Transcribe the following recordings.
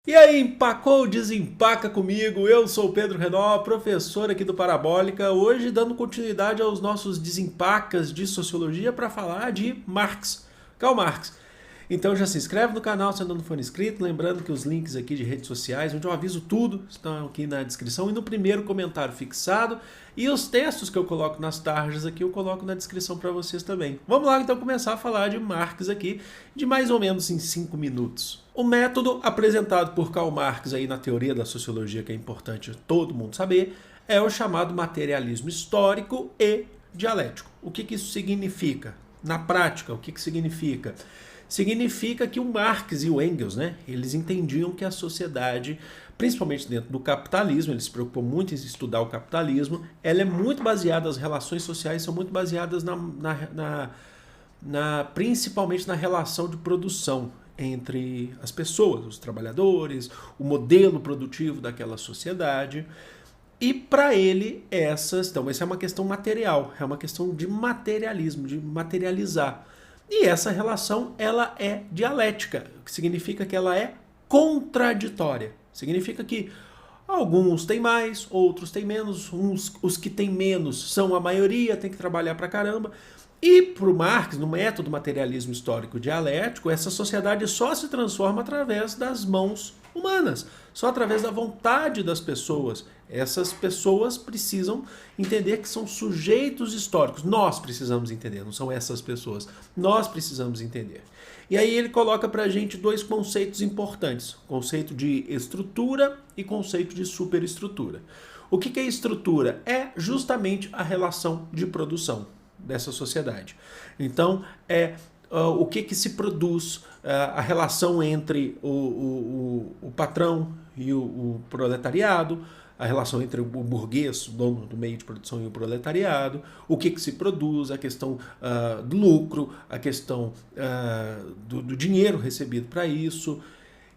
E aí, empacou, desempaca comigo? Eu sou o Pedro Renó, professor aqui do Parabólica, hoje dando continuidade aos nossos desempacas de sociologia para falar de Marx, Karl Marx. Então já se inscreve no canal se ainda não for inscrito, lembrando que os links aqui de redes sociais, onde eu aviso tudo, estão aqui na descrição e no primeiro comentário fixado. E os textos que eu coloco nas tarjas aqui, eu coloco na descrição para vocês também. Vamos lá então começar a falar de Marx aqui, de mais ou menos em 5 minutos. O método apresentado por Karl Marx aí na teoria da sociologia, que é importante todo mundo saber, é o chamado materialismo histórico e dialético. O que isso significa? Na prática, o que significa? Significa que o Marx e o Engels, eles entendiam que a sociedade, principalmente dentro do capitalismo, eles se preocupam muito em estudar o capitalismo, ela é muito baseada, as relações sociais são muito baseadas principalmente na relação de produção entre as pessoas, os trabalhadores, o modelo produtivo daquela sociedade. E para ele, essa é uma questão material, é uma questão de materialismo, de materializar. E essa relação, ela é dialética, o que significa que ela é contraditória. Significa que alguns têm mais, outros têm menos, os que têm menos são a maioria, tem que trabalhar pra caramba. E para o Marx, no método materialismo histórico dialético, essa sociedade só se transforma através das mãos humanas, só através da vontade das pessoas. Essas pessoas precisam entender que são sujeitos históricos. Nós precisamos entender, não são essas pessoas. Nós precisamos entender. E aí ele coloca para a gente dois conceitos importantes. Conceito de estrutura e conceito de superestrutura. O que é estrutura? É justamente a relação de produção dessa sociedade. Então, o que se produz, a relação entre o patrão e o proletariado, a relação entre o burguês, o dono do meio de produção, e o proletariado, o que se produz, a questão do lucro, a questão do dinheiro recebido para isso.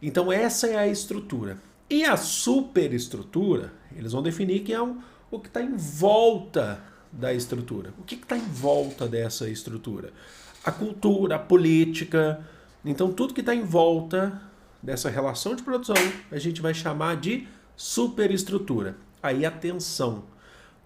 Então essa é a estrutura. E a superestrutura, eles vão definir que é o que está em volta da estrutura. O que está em volta dessa estrutura? A cultura, a política. Então tudo que está em volta dessa relação de produção a gente vai chamar de superestrutura. Aí atenção,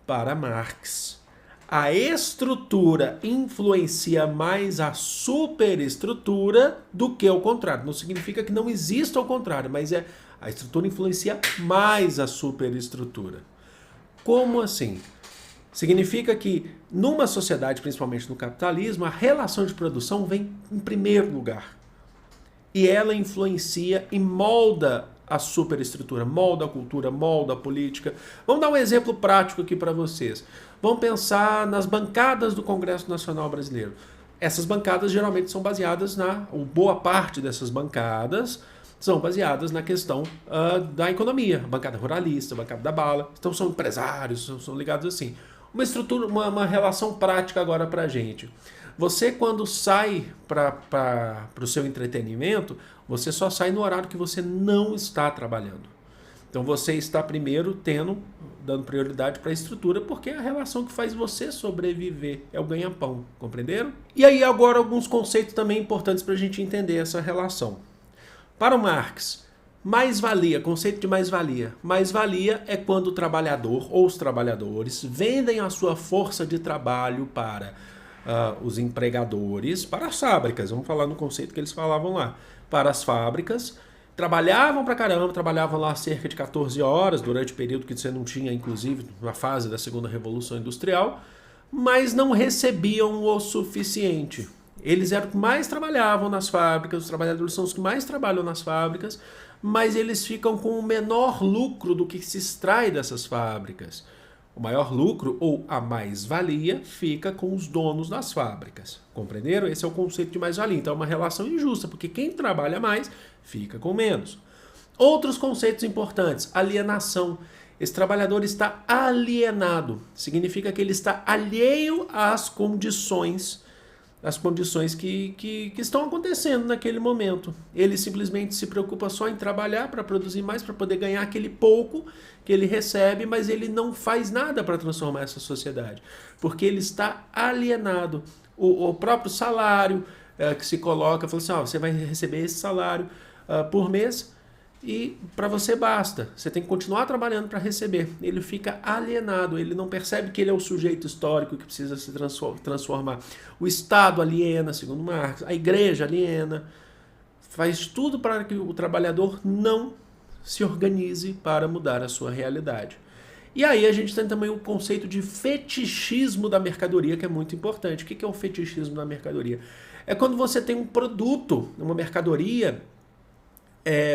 para Marx, a estrutura influencia mais a superestrutura do que o contrário. Não significa que não exista o contrário, mas a estrutura influencia mais a superestrutura. Como assim? Significa que numa sociedade, principalmente no capitalismo, a relação de produção vem em primeiro lugar. E ela influencia e molda a superestrutura, molda a cultura, molda a política. Vamos dar um exemplo prático aqui para vocês. Vamos pensar nas bancadas do Congresso Nacional Brasileiro. Essas bancadas geralmente são baseadas ou boa parte dessas bancadas são baseadas na questão da economia. A bancada ruralista, a bancada da bala. Então são empresários, são ligados assim. Uma estrutura, uma relação prática agora para a gente. Você, quando sai para o seu entretenimento, você só sai no horário que você não está trabalhando. Então você está primeiro dando prioridade para a estrutura, porque é a relação que faz você sobreviver, é o ganha-pão, compreenderam? E aí agora alguns conceitos também importantes para a gente entender essa relação. Para o Marx, mais-valia, conceito de mais-valia. Mais-valia é quando o trabalhador ou os trabalhadores vendem a sua força de trabalho para os empregadores, para as fábricas, vamos falar no conceito que eles falavam lá, para as fábricas, trabalhavam pra caramba, trabalhavam lá cerca de 14 horas, durante o período que você não tinha, inclusive, na fase da segunda revolução industrial, mas não recebiam o suficiente. Eles eram os que mais trabalhavam nas fábricas, os trabalhadores são os que mais trabalham nas fábricas, mas eles ficam com o menor lucro do que se extrai dessas fábricas. O maior lucro, ou a mais-valia, fica com os donos das fábricas. Compreenderam? Esse é o conceito de mais-valia. Então é uma relação injusta, porque quem trabalha mais fica com menos. Outros conceitos importantes. Alienação. Esse trabalhador está alienado. Significa que ele está alheio às condições que estão acontecendo naquele momento. Ele simplesmente se preocupa só em trabalhar para produzir mais, para poder ganhar aquele pouco que ele recebe, mas ele não faz nada para transformar essa sociedade, porque ele está alienado. O próprio salário que se coloca, fala assim, você vai receber esse salário por mês, e para você basta. Você tem que continuar trabalhando para receber. Ele fica alienado, ele não percebe que ele é o sujeito histórico que precisa se transformar. O Estado aliena, segundo Marx, a igreja aliena, faz tudo para que o trabalhador não se organize para mudar a sua realidade. E aí a gente tem também o conceito de fetichismo da mercadoria, que é muito importante. O que é o fetichismo da mercadoria? É quando você tem um produto, uma mercadoria,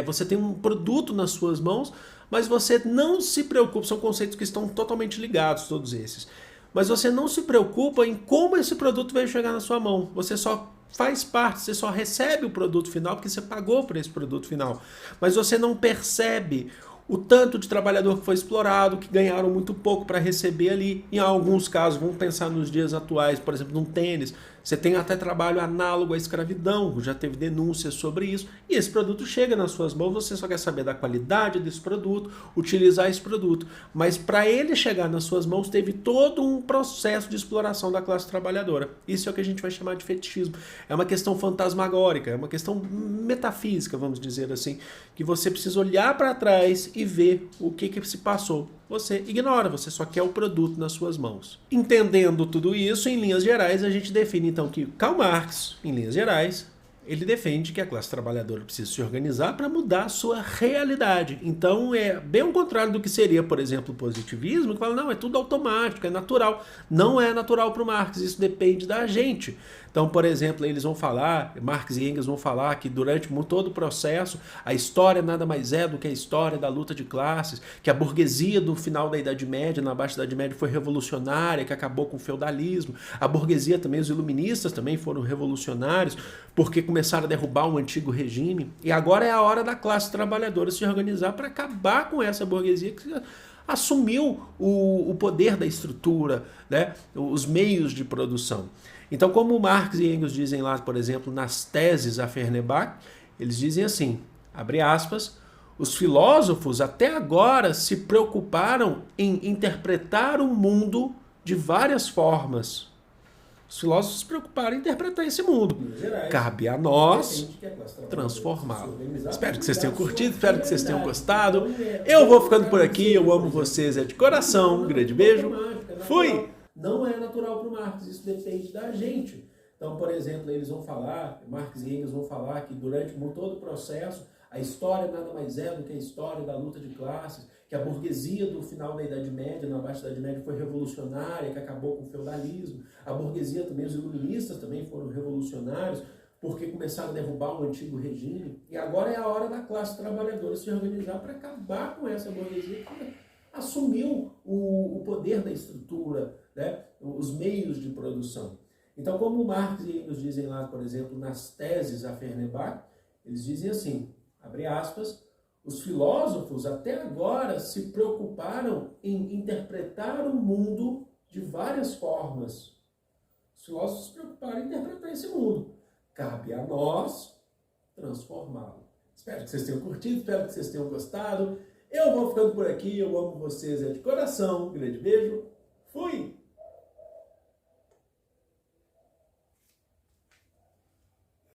você tem um produto nas suas mãos, mas você não se preocupa, são conceitos que estão totalmente ligados, todos esses. Mas você não se preocupa em como esse produto vai chegar na sua mão. Você só faz parte, você só recebe o produto final porque você pagou por esse produto final. Mas você não percebe o tanto de trabalhador que foi explorado, que ganharam muito pouco para receber ali. Em alguns casos, vamos pensar nos dias atuais, por exemplo, num tênis, você tem até trabalho análogo à escravidão, já teve denúncias sobre isso, e esse produto chega nas suas mãos, você só quer saber da qualidade desse produto, utilizar esse produto. Mas para ele chegar nas suas mãos, teve todo um processo de exploração da classe trabalhadora. Isso é o que a gente vai chamar de fetichismo. É uma questão fantasmagórica, é uma questão metafísica, vamos dizer assim, que você precisa olhar para trás e ver o que se passou. Você ignora, você só quer o produto nas suas mãos. Entendendo tudo isso, em linhas gerais, a gente define então que Karl Marx, em linhas gerais, ele defende que a classe trabalhadora precisa se organizar para mudar a sua realidade. Então é bem o contrário do que seria, por exemplo, o positivismo, que fala, não, é tudo automático, é natural. Não é natural para o Marx, isso depende da gente. Então, por exemplo, eles vão falar, Marx e Engels vão falar que durante todo o processo, a história nada mais é do que a história da luta de classes, que a burguesia do final da Idade Média, na Baixa Idade Média, foi revolucionária, que acabou com o feudalismo. A burguesia também, os iluministas também foram revolucionários, porque começaram a derrubar um antigo regime. E agora é a hora da classe trabalhadora se organizar para acabar com essa burguesia que assumiu o poder da estrutura, né? Os meios de produção. Então, como Marx e Engels dizem lá, por exemplo, nas teses a Fernebach, eles dizem assim, abre aspas, os filósofos até agora se preocuparam em interpretar o mundo de várias formas. Os filósofos se preocuparam em interpretar esse mundo. Cabe a nós transformá-lo. Espero que vocês tenham curtido, espero que vocês tenham gostado. Eu vou ficando por aqui, eu amo vocês, é de coração. Um grande beijo. Fui! Não é natural para o Marx, isso depende da gente. Então, por exemplo, eles vão falar, Marx e Engels vão falar que durante todo o processo, a história nada mais é do que a história da luta de classes, que a burguesia do final da Idade Média, na Baixa Idade Média, foi revolucionária, que acabou com o feudalismo. A burguesia também, os iluministas também foram revolucionários, porque começaram a derrubar um antigo regime. E agora é a hora da classe trabalhadora se organizar para acabar com essa burguesia que assumiu o poder da estrutura, né? Os meios de produção. Então, como Marx e Engels dizem lá, por exemplo, nas teses a Fernebach, eles dizem assim, abre aspas, os filósofos até agora se preocuparam em interpretar o mundo de várias formas. Os filósofos se preocuparam em interpretar esse mundo. Cabe a nós transformá-lo. Espero que vocês tenham curtido, espero que vocês tenham gostado. Eu vou ficando por aqui, eu amo vocês, é de coração. Um grande beijo, fui!